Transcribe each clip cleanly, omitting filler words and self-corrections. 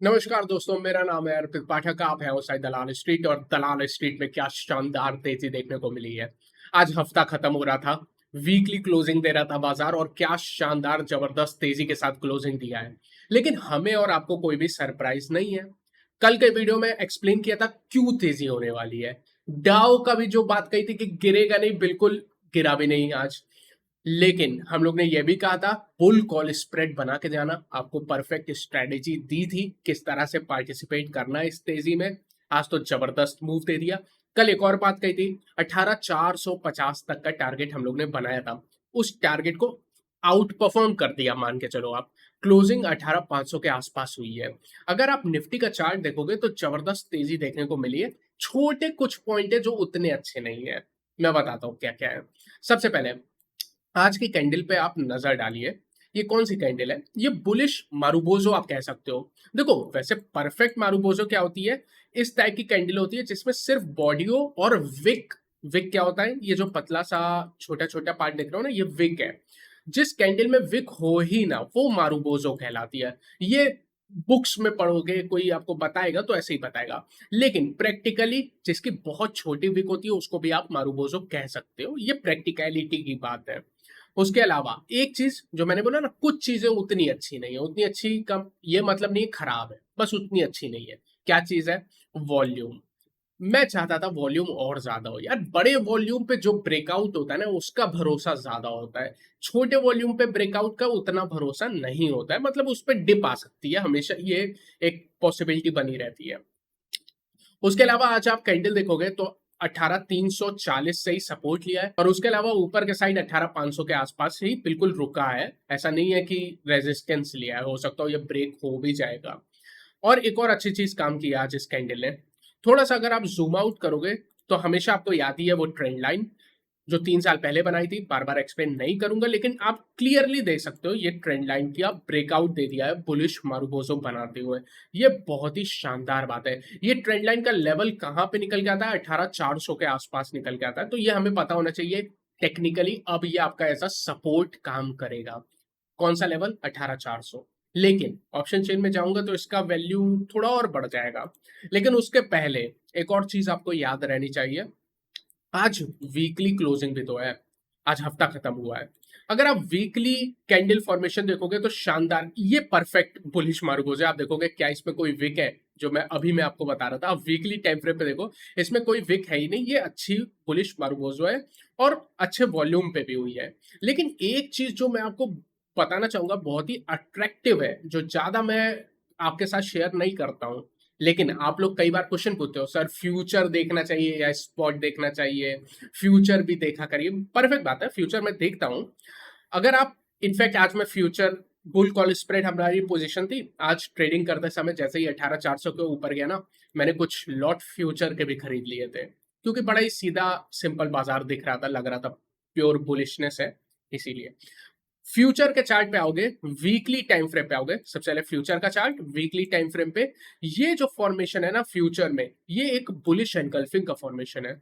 नमस्कार दोस्तों, मेरा नाम है अर्पित पाठक। आप हैं उस साइड दलाल स्ट्रीट और दलाल स्ट्रीट में क्या शानदार तेजी देखने को मिली है। आज हफ्ता खत्म हो रहा था, वीकली क्लोजिंग दे रहा था बाजार और क्या शानदार जबरदस्त तेजी के साथ क्लोजिंग दिया है। लेकिन हमें और आपको कोई भी सरप्राइज नहीं है। कल के वीडियो में एक्सप्लेन किया था क्यों तेजी होने वाली है। डाउ का भी जो बात कही थी कि गिरेगा नहीं, बिल्कुल गिरा भी नहीं आज। लेकिन हम लोग ने यह भी कहा था बुल कॉल स्प्रेड बना के जाना, आपको परफेक्ट स्ट्रेटेजी दी थी किस तरह से पार्टिसिपेट करना है इस तेजी में। आज तो जबरदस्त मूव दे दिया। कल एक और बात कही थी, 18,450 तक का टारगेट हम लोग ने बनाया था, उस टारगेट को आउट परफॉर्म कर दिया मान के चलो आप। क्लोजिंग 18,500 के आसपास हुई है। अगर आप निफ्टी का चार्ट देखोगे तो जबरदस्त तेजी देखने को मिली है। छोटे कुछ पॉइंट है जो उतने अच्छे नहीं है, मैं बताता हूँ क्या क्या है। सबसे पहले आज की कैंडल पे आप नजर डालिए। ये कौन सी कैंडल है? ये बुलिश मारुबोजो आप कह सकते हो। देखो वैसे परफेक्ट मारुबोजो क्या होती है, इस टाइप की कैंडल होती है जिसमें सिर्फ बॉडियो और विक। विक क्या होता है? ये जो पतला सा छोटा छोटा पार्ट देख रहे हो ना, ये विक है। जिस कैंडल में विक हो ही ना वो मारुबोजो कहलाती है। ये बुक्स में पढ़ोगे, कोई आपको बताएगा तो ऐसे ही बताएगा। लेकिन प्रैक्टिकली जिसकी बहुत छोटी विक होती है उसको भी आप मारुबोजो कह सकते हो। ये प्रैक्टिकलिटी की बात है। उसके अलावा एक चीज जो मैंने बोला ना, कुछ चीजें उतनी अच्छी नहीं है, उतनी अच्छी कम ये मतलब नहीं है खराब है, बस उतनी अच्छी नहीं है। क्या चीज है? वॉल्यूम। मैं चाहता था वॉल्यूम और ज्यादा हो यार। बड़े वॉल्यूम पे जो ब्रेकआउट होता है ना उसका भरोसा ज्यादा होता है। छोटे वॉल्यूम पे ब्रेकआउट का उतना भरोसा नहीं होता है, मतलब उस पर डिप आ सकती है हमेशा, ये एक पॉसिबिलिटी बनी रहती है। उसके अलावा आज आप कैंडल देखोगे तो 18,340 से ही सपोर्ट लिया है और उसके अलावा ऊपर के साइड 18,500 के आसपास ही बिल्कुल रुका है। ऐसा नहीं है कि रेजिस्टेंस लिया है, हो सकता हो ये ब्रेक हो भी जाएगा। और एक और अच्छी चीज काम की है आज इस कैंडल ने। थोड़ा सा अगर आप जूम आउट करोगे तो हमेशा आपको याद ही है वो ट्रेंड लाइन जो 3 साल पहले बनाई थी। बार बार एक्सप्लेन नहीं करूंगा, लेकिन आप क्लियरली देख सकते हो ये ट्रेंड लाइन की आप ब्रेकआउट दे दिया है बुलिश मारुबोजो बनाते हुए। ये बहुत ही शानदार बात है। ये ट्रेंड लाइन का लेवल कहाँ पे निकल के आता है? 18,400 के आसपास निकल के आता है, तो ये हमें पता होना चाहिए टेक्निकली अब ये आपका ऐसा सपोर्ट काम करेगा। कौन सा लेवल? 18,400। लेकिन ऑप्शन चेन में जाऊंगा तो इसका वैल्यू थोड़ा और बढ़ जाएगा। लेकिन उसके पहले एक और चीज आपको याद रहनी चाहिए। आज वीकली क्लोजिंग भी तो है, आज हफ्ता खत्म हुआ है। अगर आप वीकली कैंडल फॉर्मेशन देखोगे तो शानदार, ये परफेक्ट बुलिश मार्गोज है। आप देखोगे क्या इसमें कोई विक है? जो मैं आपको बता रहा था, आप वीकली टाइम फ्रेम पे देखो, इसमें कोई विक है ही नहीं। ये अच्छी बुलिश मार्गोजो है और अच्छे वॉल्यूम पे भी हुई है। लेकिन एक चीज जो मैं आपको बताना चाहूंगा बहुत ही अट्रैक्टिव है, जो ज्यादा मैं आपके साथ शेयर नहीं करता हूँ। लेकिन आप लोग कई बार क्वेश्चन पूछते हो, सर फ्यूचर देखना चाहिए या स्पॉट देखना चाहिए? फ्यूचर भी देखा करिए, परफेक्ट बात है, फ्यूचर मैं देखता हूँ। अगर आप इनफैक्ट आज मैं फ्यूचर बुल कॉल स्प्रेड हमारी पोजीशन थी, आज ट्रेडिंग करते समय जैसे ही 18,400 के ऊपर गया ना, मैंने कुछ लॉट फ्यूचर के भी खरीद लिए थे, क्योंकि बड़ा ही सीधा सिंपल बाजार दिख रहा था, लग रहा था प्योर बुलिशनेस है इसीलिए। फ्यूचर के चार्ट पे आओगे, वीकली टाइम फ्रेम पे आओगे, सबसे पहले फ्यूचर का चार्ट वीकली टाइम फ्रेम पे। ये जो फॉर्मेशन है ना फ्यूचर में, ये एक बुलिश एनगल्फिंग का फॉर्मेशन है।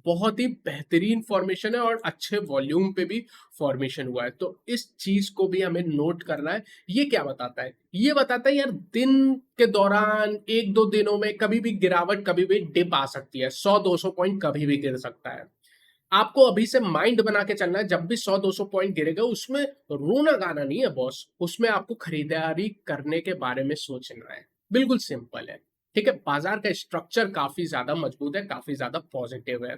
बहुत ही बेहतरीन फॉर्मेशन है और अच्छे वॉल्यूम पे भी फॉर्मेशन हुआ है, तो इस चीज को भी हमें नोट करना है। ये क्या बताता है? ये बताता है यार दिन के दौरान एक दो दिनों में कभी भी गिरावट, कभी भी डिप आ सकती है। 100-200 पॉइंट कभी भी गिर सकता है। आपको अभी से माइंड बना के चलना है, जब भी 100-200 पॉइंट गिरेगा उसमें रोना गाना नहीं है बॉस, उसमें आपको खरीदारी करने के बारे में सोचना है। बिल्कुल सिंपल है। ठीक है, बाजार का स्ट्रक्चर काफी ज्यादा मजबूत है, काफी ज्यादा पॉजिटिव है।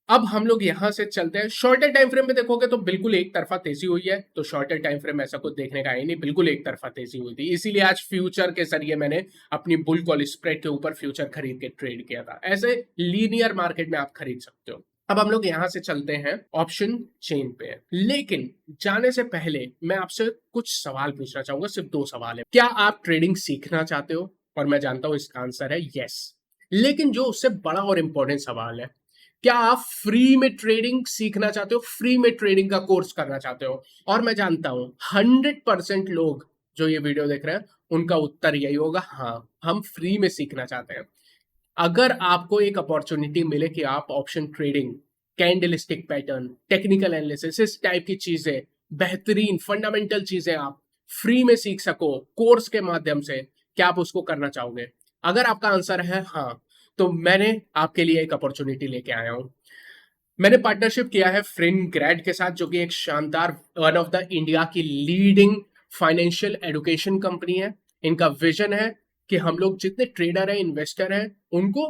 अब हम लोग यहां से चलते हैं शॉर्टर टाइम फ्रेम में। देखोगे तो बिल्कुल एक तरफा तेजी हुई है, तो शॉर्टर टाइम फ्रेम ऐसा कुछ देखने का है नहीं, बिल्कुल एक तरफा तेजी हुई थी। इसीलिए आज फ्यूचर के जरिए मैंने अपनी बुल कॉल स्प्रेड के ऊपर फ्यूचर खरीद के ट्रेड किया था। ऐसे लीनियर मार्केट में आप खरीद सकते हो। अब हम लोग यहां से चलते हैं ऑप्शन चेन पे। लेकिन जाने से पहले मैं आपसे कुछ सवाल पूछना चाहूंगा, सिर्फ 2 सवाल है। क्या आप ट्रेडिंग सीखना चाहते हो? और मैं जानता हूं इसका आंसर है यस। लेकिन जो उससे बड़ा और इंपॉर्टेंट सवाल है, क्या आप फ्री में ट्रेडिंग सीखना चाहते हो? फ्री में ट्रेडिंग का कोर्स करना चाहते हो? और मैं जानता हूं 100% लोग जो ये वीडियो देख रहे हैं उनका उत्तर यही होगा, हाँ हम फ्री में सीखना चाहते हैं। अगर आपको एक अपॉर्चुनिटी मिले कि आप option trading, candle stick pattern, technical analysis, इस टाइप की चीजें, बेहतरीन फंडामेंटल चीजें आप फ्री में सीख सको कोर्स के माध्यम से, क्या आप उसको करना चाहोगे? अगर आपका आंसर है हाँ, तो मैंने आपके लिए एक अपॉर्चुनिटी लेके आया हूँ। मैंने पार्टनरशिप किया है फिनग्रेड के साथ, जो कि एक शानदार, वन ऑफ द इंडिया की लीडिंग फाइनेंशियल एडुकेशन कंपनी है। इनका विजन है कि हम लोग जितने ट्रेडर हैं, इन्वेस्टर हैं, उनको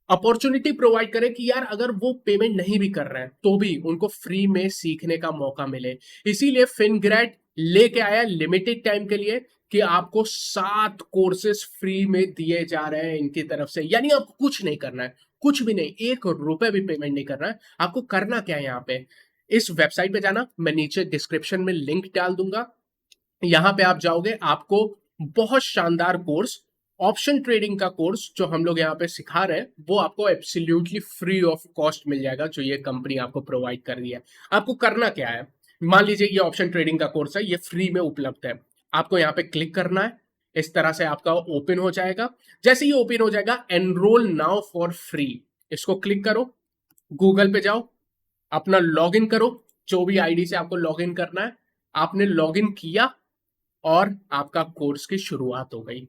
अपॉर्चुनिटी प्रोवाइड करें कि यार अगर वो पेमेंट नहीं भी कर रहे हैं तो भी उनको फ्री में सीखने का मौका मिले। इसीलिए फिनग्रेड लेके आया लिमिटेड टाइम के लिए कि आपको 7 कोर्सेज फ्री में दिए जा रहे हैं इनकी तरफ से। यानी आपको कुछ नहीं करना है, कुछ भी नहीं, 1 रुपए भी पेमेंट नहीं करना है। आपको करना क्या है, यहाँ पे इस वेबसाइट पे जाना, मैं नीचे डिस्क्रिप्शन में लिंक डाल दूंगा। यहाँ पे आप जाओगे, आपको बहुत शानदार कोर्स, ऑप्शन ट्रेडिंग का कोर्स जो हम लोग यहाँ पे सिखा रहे हैं, वो आपको एब्सोल्युटली फ्री ऑफ कॉस्ट मिल जाएगा, जो ये कंपनी आपको प्रोवाइड कर रही है। आपको करना क्या है, मान लीजिए ये ऑप्शन ट्रेडिंग का कोर्स है, ये फ्री में उपलब्ध है। आपको यहाँ पे क्लिक करना है, इस तरह से आपका ओपन हो जाएगा। जैसे ही ओपन हो जाएगा, एनरोल नाउ फॉर फ्री, इसको क्लिक करो, गूगल पे जाओ, अपना लॉगिन करो, जो भी आईडी से आपको लॉगिन करना है। आपने लॉगिन किया और आपका कोर्स की शुरुआत हो गई।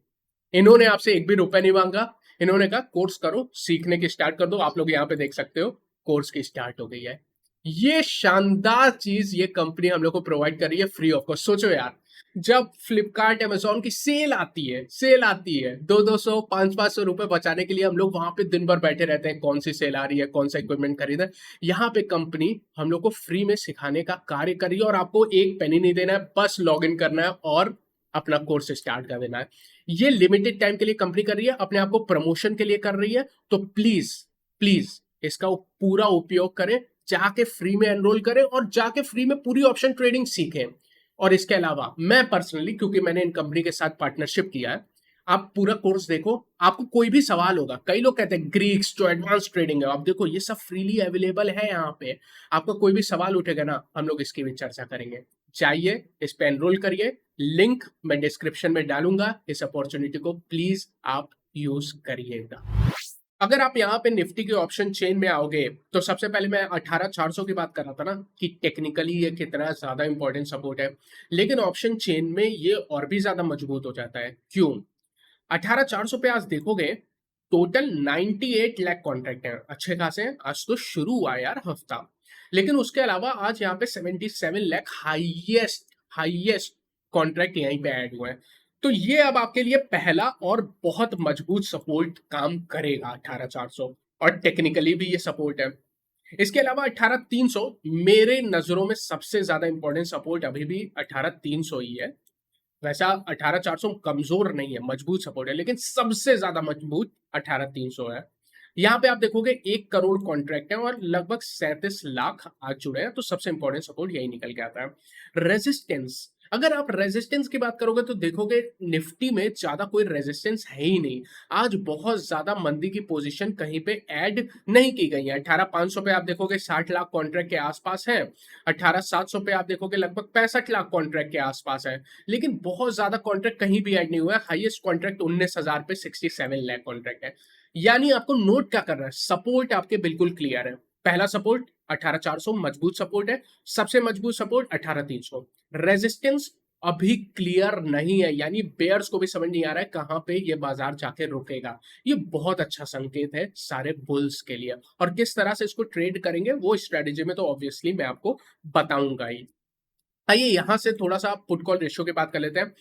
इन्होंने आपसे 1 भी रुपए नहीं मांगा। इन्होंने कहा कोर्स करो, सीखने की स्टार्ट कर दो। आप लोग यहाँ पे देख सकते हो, कोर्स की स्टार्ट हो गई है। ये शानदार चीज ये कंपनी हम लोग को प्रोवाइड कर रही है फ्री ऑफ कॉस्ट। सोचो यार, जब फ्लिपकार्ट अमेजोन की सेल आती है 200 500 रुपए बचाने के लिए हम लोग वहां पे दिन भर बैठे रहते हैं, कौन सी सेल आ रही है, कौन सा इक्विपमेंट खरीदना है। यहाँ पे कंपनी हम लोग को फ्री में सिखाने का कार्य कर रही है और आपको एक पेनी नहीं देना है, बस लॉग इन करना है और अपना कोर्स स्टार्ट कर देना है। ये लिमिटेड टाइम के लिए कंपनी कर रही है, अपने आप को प्रमोशन के लिए कर रही है। तो प्लीज प्लीज इसका पूरा उपयोग करें, जाके फ्री में एनरोल करें और जाके फ्री में पूरी ऑप्शन ट्रेडिंग सीखें। और इसके अलावा मैं पर्सनली, क्योंकि मैंने इन कंपनी के साथ पार्टनरशिप किया है, आप पूरा कोर्स देखो। आपको कोई भी सवाल होगा, कई लोग कहते हैं ग्रीक्स जो एडवांस ट्रेडिंग है, आप देखो ये सब फ्रीली अवेलेबल है यहाँ पे। आपका कोई भी सवाल उठेगा ना, हम लोग इसकी भी चर्चा करेंगे। चाहिए इस पे एनरोल करिए, लिंक मैं डिस्क्रिप्शन में डालूंगा। इस अपॉर्चुनिटी को प्लीज आप यूज करिएगा। अगर आप यहाँ पे निफ्टी के ऑप्शन चेन में आओगे, तो सबसे पहले मैं 18400 की बात कर रहा था ना, कि टेक्निकली ये कितना ज्यादा इंपॉर्टेंट सपोर्ट है, लेकिन ऑप्शन चेन में ये और भी ज्यादा मजबूत हो जाता है। क्यों? 18400 पे आज देखोगे, टोटल 98 लाख कॉन्ट्रैक्ट हैं, अच्छे खासे हैं। आज तो शुरू हुआ यार हफ्ता, लेकिन उसके अलावा आज यहाँ पे 77 लाख हाईएस्ट हाईएस्ट कॉन्ट्रैक्ट यहीं पे ऐड हुए हैं। तो ये अब आपके लिए पहला और बहुत मजबूत सपोर्ट काम करेगा 18400, और टेक्निकली भी ये सपोर्ट है। इसके अलावा 18300 मेरे नजरों में सबसे ज्यादा इंपॉर्टेंट सपोर्ट अभी भी 18300 ही है। वैसा 18400 कमजोर नहीं है, मजबूत सपोर्ट है, लेकिन सबसे ज्यादा मजबूत 18300 है। यहाँ पे आप देखोगे 1 करोड़ कॉन्ट्रैक्ट है और लगभग 37 लाख आज जुड़े हैं, तो सबसे इंपॉर्टेंट सपोर्ट यही निकल के आता है। रेजिस्टेंस, अगर आप रेजिस्टेंस की बात करोगे तो देखोगे निफ्टी में ज्यादा कोई रेजिस्टेंस है ही नहीं। आज बहुत ज्यादा मंदी की पोजीशन कहीं पे ऐड नहीं की गई है। 18500 पे आप देखोगे 60 लाख कॉन्ट्रैक्ट के आसपास है। 18700 पे आप देखोगे लगभग 65 लाख कॉन्ट्रैक्ट के आसपास है, लेकिन बहुत ज्यादा कॉन्ट्रैक्ट कहीं भी ऐड नहीं हुआ है। हाईएस्ट कॉन्ट्रैक्ट 19000 पे 67 लाख कॉन्ट्रैक्ट है। यानी आपको नोट क्या करना है, सपोर्ट आपके बिल्कुल क्लियर है। पहला सपोर्ट 18400 मजबूत सपोर्ट है, सबसे मजबूत सपोर्ट 18300। रेजिस्टेंस अभी क्लियर नहीं है, यानी बेयर्स को भी समझ नहीं आ रहा है कहां पे ये बाजार जाके रुकेगा। ये बहुत अच्छा संकेत है सारे बुल्स के लिए, और किस तरह से इसको ट्रेड करेंगे वो स्ट्रेटेजी में तो ऑब्वियसली मैं आपको बताऊंगा ही। आइए यहां से थोड़ा सा पुट कॉल रेशियो की बात कर लेते हैं।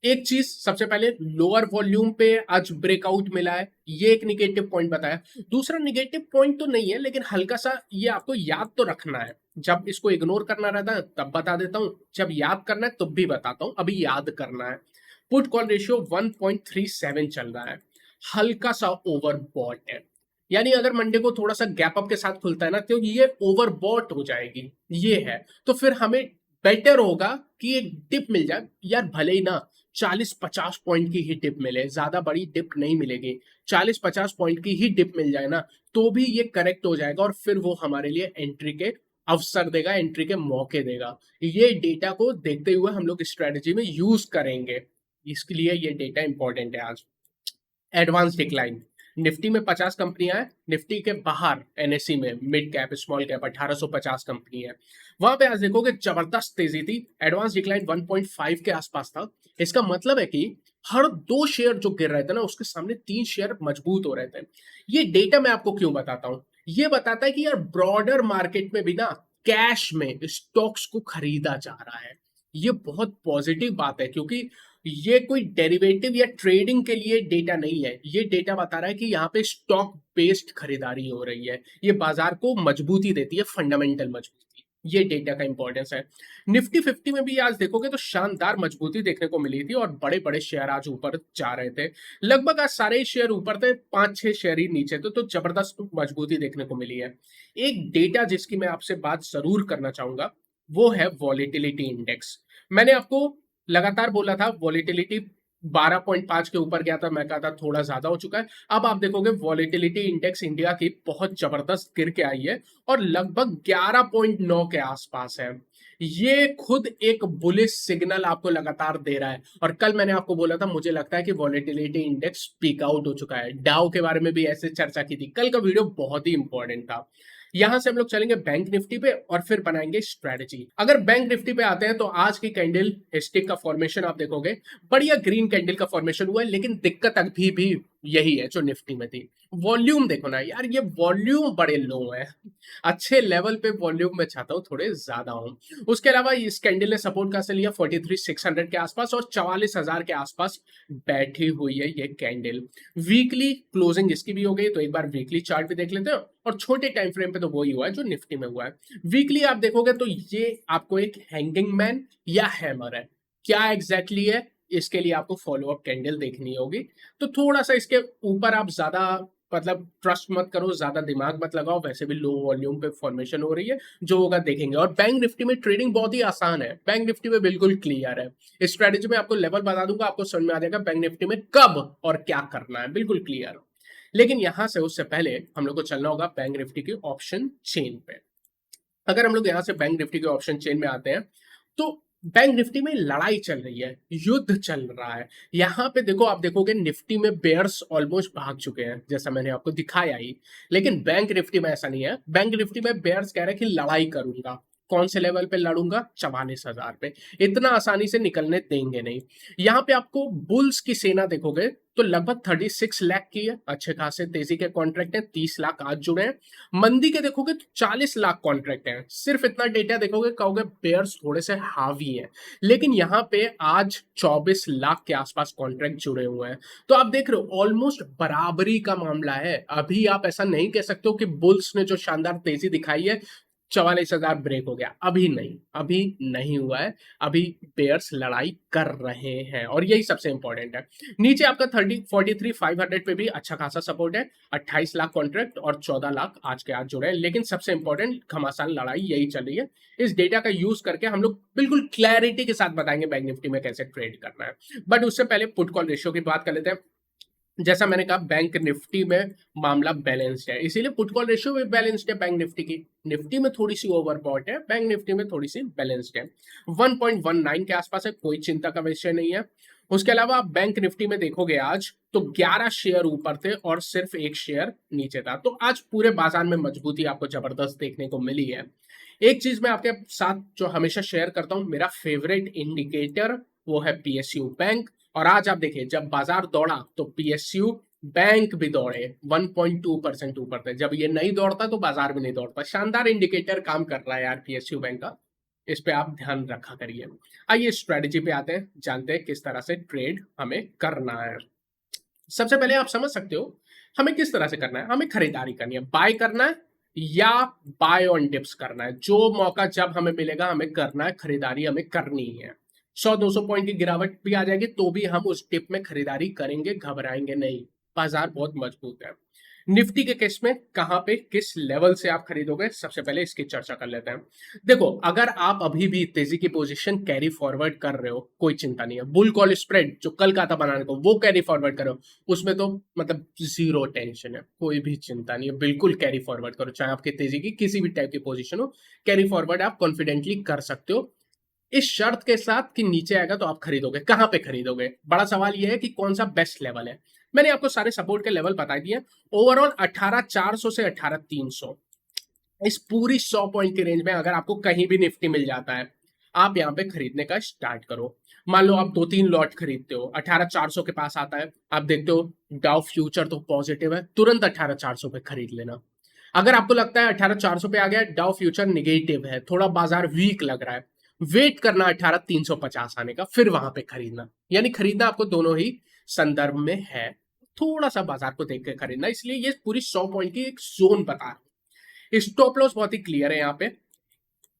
एक चीज सबसे पहले, लोअर वॉल्यूम पे आज ब्रेकआउट मिला है, ये एक निगेटिव पॉइंट बताया। दूसरा निगेटिव पॉइंट तो नहीं है, लेकिन हल्का सा ये आपको याद तो रखना है। जब इसको इग्नोर करना रहता है तब बता देता हूं, जब याद करना है तब भी बताता हूं, अभी याद करना है। पुट कॉल रेशियो 1.37 चल रहा है, हल्का सा ओवरबॉट है। यानी अगर मंडे को थोड़ा सा गैप अप के साथ खुलता है ना, तो ये ओवरबॉट हो जाएगी, ये है। तो फिर हमें बेटर होगा कि एक डिप मिल जाए यार, भले ही ना 40-50 पॉइंट की ही डिप मिले, ज्यादा बड़ी डिप नहीं मिलेगी। 40-50 पॉइंट की ही डिप मिल जाए ना, तो भी ये करेक्ट हो जाएगा और फिर वो हमारे लिए एंट्री के अवसर देगा, एंट्री के मौके देगा। ये डेटा को देखते हुए हम लोग स्ट्रेटेजी में यूज करेंगे, इसके लिए ये डेटा इंपॉर्टेंट है आज। एडवांस डिक्लाइन, निफ्टी में 50 कंपनियां हैं, निफ्टी के बाहर एनएससी में mid cap small cap 1850 company है। वहां पे आज देखोगे जबरदस्त तेजी थी, एडवांस डिक्लाइन 1.5 के आसपास था। इसका मतलब है कि हर 2 शेयर जो गिर रहे थे ना, उसके सामने 3 शेयर मजबूत हो रहे थे। ये डेटा मैं आपको क्यों बताता हूँ? ये बताता है कि यार ब्रॉडर मार्केट में भी ना कैश में स्टॉक्स को खरीदा जा रहा है। ये बहुत पॉजिटिव बात है, क्योंकि ये कोई डेरिवेटिव या ट्रेडिंग के लिए डेटा नहीं है। ये डेटा बता रहा है कि यहाँ पे स्टॉक बेस्ड खरीदारी हो रही है। ये बाजार को मजबूती देती है, फंडामेंटल मजबूती। ये डेटा का इंपॉर्टेंस है। निफ्टी 50 में भी आज देखोगे तो शानदार मजबूती देखने को मिली थी और बड़े बड़े शेयर आज ऊपर जा रहे थे। लगभग आज सारे ही शेयर ऊपर थे, 5-6 शेयर ही नीचे थे, तो जबरदस्त मजबूती देखने को मिली है। एक डेटा जिसकी मैं आपसे बात जरूर करना चाहूंगा, वो है वॉलेटिलिटी इंडेक्स। मैंने आपको लगातार बोला था वॉलेटिलिटी 12.5 के ऊपर गया था, मैं कहा था थोड़ा ज्यादा हो चुका है। अब आप देखोगे वॉलेटिलिटी इंडेक्स इंडिया की बहुत जबरदस्त गिर के आई है और लगभग 11.9 के आसपास है। ये खुद एक बुलिश सिग्नल आपको लगातार दे रहा है। और कल मैंने आपको बोला था मुझे लगता है कि वॉलेटिलिटी इंडेक्स पीक आउट हो चुका है। डाउ के बारे में भी ऐसे चर्चा की थी। कल का वीडियो बहुत ही इंपॉर्टेंट था। यहां से हम लोग चलेंगे बैंक निफ्टी पे और फिर बनाएंगे स्ट्रेटजी। अगर बैंक निफ्टी पे आते हैं तो आज की कैंडल स्टिक का फॉर्मेशन आप देखोगे, बढ़िया ग्रीन कैंडल का फॉर्मेशन हुआ है, लेकिन दिक्कत अभी भी यही है जो निफ्टी में थी। वॉल्यूम देखो ना यार, ये वॉल्यूम बड़े लो है। अच्छे लेवल पे वॉल्यूम में चाहता हूँ थोड़े ज्यादा हो। उसके अलावा इस कैंडल ने सपोर्ट का से लिया 43,600 के आसपास और 44,000 के आसपास बैठी हुई है ये कैंडल। वीकली क्लोजिंग इसकी भी हो गई, तो एक बार वीकली चार्ट भी देख लेते हैं। और छोटे टाइम फ्रेम पे तो वही हुआ है जो निफ्टी में हुआ है। वीकली आप देखोगे तो ये आपको एक हैंगिंग मैन या हैमर है। क्या एग्जैक्टली है, इसके लिए आपको फॉलो अप कैंडल देखनी होगी। तो थोड़ा सा इसके ऊपर आप ज्यादा मतलब ट्रस्ट मत करो, ज्यादा दिमाग मत लगाओ, वैसे भी लो वॉल्यूम पे फॉर्मेशन हो रही है, जो होगा देखेंगे। और बैंक निफ्टी में ट्रेडिंग बहुत ही आसान है, बैंक निफ्टी में बिल्कुल क्लियर है। इस स्ट्रेटेजी में आपको लेवल बता दूंगा, आपको समझ में आ जाएगा बैंक निफ्टी में कब और क्या करना है, बिल्कुल क्लियर। लेकिन यहां से उससे पहले हम लोग को चलना होगा बैंक निफ्टी की ऑप्शन चेन पे। अगर हम लोग यहाँ से बैंक निफ्टी के ऑप्शन चेन में आते हैं तो बैंक निफ्टी में लड़ाई चल रही है, युद्ध चल रहा है। यहाँ पे देखो, आप देखोगे निफ्टी में बेयर्स ऑलमोस्ट भाग चुके हैं, जैसा मैंने आपको दिखाया ही। लेकिन बैंक निफ्टी में ऐसा नहीं है। बैंक निफ्टी में बेयर्स कह रहे हैं कि लड़ाई करूंगा। कौन से लेवल पे लड़ूंगा? 44,000 पे। इतना आसानी से निकलने देंगे नहीं। यहाँ पे आपको बुल्स की सेना देखोगे तो लगभग 36 लाख की है। अच्छे खासे तेजी के कॉन्ट्रैक्ट हैं, 30 लाख आज जुड़े हैं। मंदी के देखोगे तो 40 लाख कॉन्ट्रैक्ट हैं। सिर्फ इतना डेटा देखोगे कहोगे बेयर्स थोड़े से हावी हैं। लेकिन यहाँ पे आज 24 लाख के आसपास कॉन्ट्रैक्ट जुड़े हुए हैं। तो आप देख रहे हो ऑलमोस्ट बराबरी का मामला है। अभी आप ऐसा नहीं कह सकते हो कि बुल्स ने जो शानदार तेजी दिखाई है 44,000 ब्रेक हो गया, अभी नहीं, अभी नहीं हुआ है। अभी बेयर्स लड़ाई कर रहे हैं और यही सबसे इंपॉर्टेंट है। नीचे आपका 43,500 पे भी अच्छा खासा सपोर्ट है। 28 लाख कॉन्ट्रैक्ट और 14 लाख आज के आज जुड़े हैं। लेकिन सबसे इंपॉर्टेंट घमासान लड़ाई यही चल रही है। इस डेटा का यूज करके हम लोग बिल्कुल क्लैरिटी के साथ बताएंगे बैंक निफ्टी में कैसे ट्रेड करना है। बट उससे पहले पुट कॉल रेशियो की बात कर लेते हैं। जैसा मैंने कहा बैंक निफ्टी में मामला बैलेंस्ड है, इसीलिए पुट कॉल रेशियो भी बैलेंस्ड है। बैंक निफ्टी की निफ्टी में थोड़ी सी ओवरबॉट है, बैंक निफ्टी में थोड़ी सी बैलेंस्ड है। 1.19 के आसपास है, कोई चिंता का विषय नहीं है। उसके अलावा आप बैंक निफ्टी में देखोगे आज तो 11 शेयर ऊपर थे और सिर्फ एक शेयर नीचे था। तो आज पूरे बाजार में मजबूती आपको जबरदस्त देखने को मिली है। एक चीज मैं आपके साथ जो हमेशा शेयर करता हूं, मेरा फेवरेट इंडिकेटर, वो है पीएसयू बैंक। और आज आप देखिए जब बाजार दौड़ा तो पीएसयू बैंक भी दौड़े, 1.2% ऊपर थे। जब ये नहीं दौड़ता तो बाजार भी नहीं दौड़ता। शानदार इंडिकेटर काम कर रहा है यार पीएसयू बैंक का, इस पे आप ध्यान रखा करिए। आइए स्ट्रेटजी पे आते हैं, जानते हैं किस तरह से ट्रेड हमें करना है। सबसे पहले आप समझ सकते हो हमें किस तरह से करना है। हमें खरीदारी करनी है, बाय करना है या बाय ऑन डिप्स करना है। जो मौका जब हमें मिलेगा हमें करना है, खरीदारी हमें करनी है। 100-200 पॉइंट की गिरावट भी आ जाएगी तो भी हम उस टिप में खरीदारी करेंगे, घबराएंगे नहीं। बाजार बहुत मजबूत है। निफ्टी के केस में कहां पे किस लेवल से आप खरीदोगे, सबसे पहले इसकी चर्चा कर लेते हैं। देखो, अगर आप अभी भी तेजी की पोजीशन कैरी फॉरवर्ड कर रहे हो, कोई चिंता नहीं है। बुल कॉल स्प्रेड जो कल का था बनाने को, वो कैरी फॉरवर्ड करो, उसमें तो मतलब जीरो टेंशन है, कोई भी चिंता नहीं है। बिल्कुल कैरी फॉरवर्ड करो, चाहे आपकी तेजी की किसी भी टाइप की पोजीशन हो, कैरी फॉरवर्ड आप कॉन्फिडेंटली कर सकते हो, इस शर्त के साथ कि नीचे आएगा तो आप खरीदोगे। कहां पे खरीदोगे, बड़ा सवाल यह है कि कौन सा बेस्ट लेवल है। मैंने आपको सारे सपोर्ट के लेवल बता दिए। ओवरऑल 18,400 से 18,300, इस पूरी 100 पॉइंट की रेंज में अगर आपको कहीं भी निफ्टी मिल जाता है, आप यहाँ पे खरीदने का स्टार्ट करो। मान लो आप 2-3 लॉट खरीदते हो, 18,400 के पास आता है, आप देखते हो डाउ फ्यूचर तो पॉजिटिव है, तुरंत 18,400 पे खरीद लेना। अगर आपको लगता है 18,400 पे आ गया, डाउ फ्यूचर निगेटिव है, थोड़ा बाजार वीक लग रहा है, वेट करना 18,350 आने का, फिर वहां पे खरीदना। यानी खरीदना आपको दोनों ही संदर्भ में है, थोड़ा सा बाजार को देख के खरीदना। इसलिए ये पूरी 100 पॉइंट की एक जोन बता रहा हूं। स्टॉप लॉस बहुत ही क्लियर है यहाँ पे।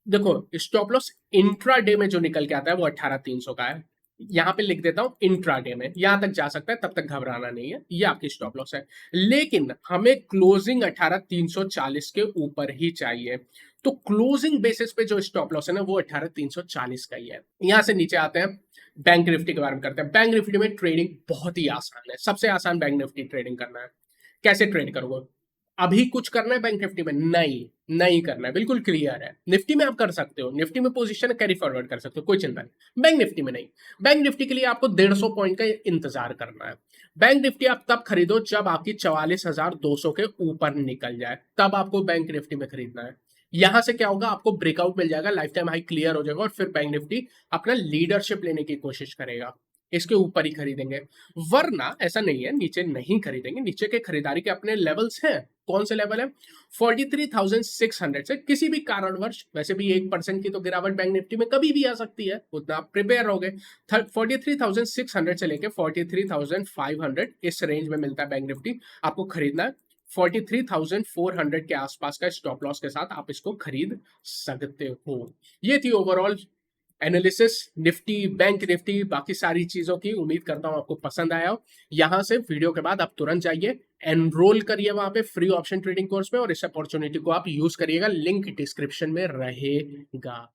देखो, स्टॉप लॉस इंट्रा डे में जो निकल के आता है वो 18,300 का है। यहां पे लिख देता हूं इंट्रा डे में, यहां तक जा सकता है, तब तक घबराना नहीं है, ये आपकी स्टॉप लॉस है। लेकिन हमें क्लोजिंग 18,340 के ऊपर ही चाहिए। तो क्लोजिंग बेसिस पे जो स्टॉप लॉस है ना, वो 18,340 का ही है। यहां से नीचे आते हैं, बैंक निफ्टी के बारे में करते हैं। बैंक निफ्टी में ट्रेडिंग बहुत ही आसान है, सबसे आसान बैंक निफ्टी ट्रेडिंग करना है। कैसे ट्रेड करोगे? अभी कुछ करना है बैंक निफ्टी में? नहीं, नहीं करना है, बिल्कुल क्लियर है। निफ्टी में आप कर सकते हो, निफ्टी में पोजीशन कैरी फॉरवर्ड कर सकते हो, कोई चिंता नहीं। बैंक निफ्टी में नहीं। बैंक निफ्टी के लिए आपको 150 पॉइंट का इंतजार करना है। बैंक निफ्टी आप तब खरीदो जब आपकी 44,200 के ऊपर निकल जाए, तब आपको बैंक निफ्टी में खरीदना है। यहां से क्या होगा, आपको ब्रेकआउट मिल जाएगा, लाइफ टाइम हाई क्लियर हो जाएगा, और फिर बैंक निफ्टी अपना लीडरशिप लेने की कोशिश करेगा, इसके ऊपर ही खरीदेंगे। वरना ऐसा नहीं है नीचे नहीं खरीदेंगे, नीचे के खरीदारी के अपने लेवल्स हैं। कौन से लेवल है? 43,600 से किसी भी कारणवश, वैसे भी 1% की तो गिरावट बैंक निफ्टी में कभी भी आ सकती है, उतना आप प्रिपेयर रहोगे। 43,600 से लेके 43,500 इस रेंज में मिलता है बैंक निफ्टी, आपको खरीदना है। 43,400 के आसपास का स्टॉप लॉस के साथ आप इसको खरीद सकते हो। ये थी overall analysis Nifty, bank Nifty, बाकी सारी चीजों की। उम्मीद करता हूं आपको पसंद आया हो। यहां से वीडियो के बाद आप तुरंत जाइए, एनरोल करिए वहां पे फ्री ऑप्शन ट्रेडिंग कोर्स में, और इस अपॉर्चुनिटी को आप यूज करिएगा, लिंक डिस्क्रिप्शन में रहेगा।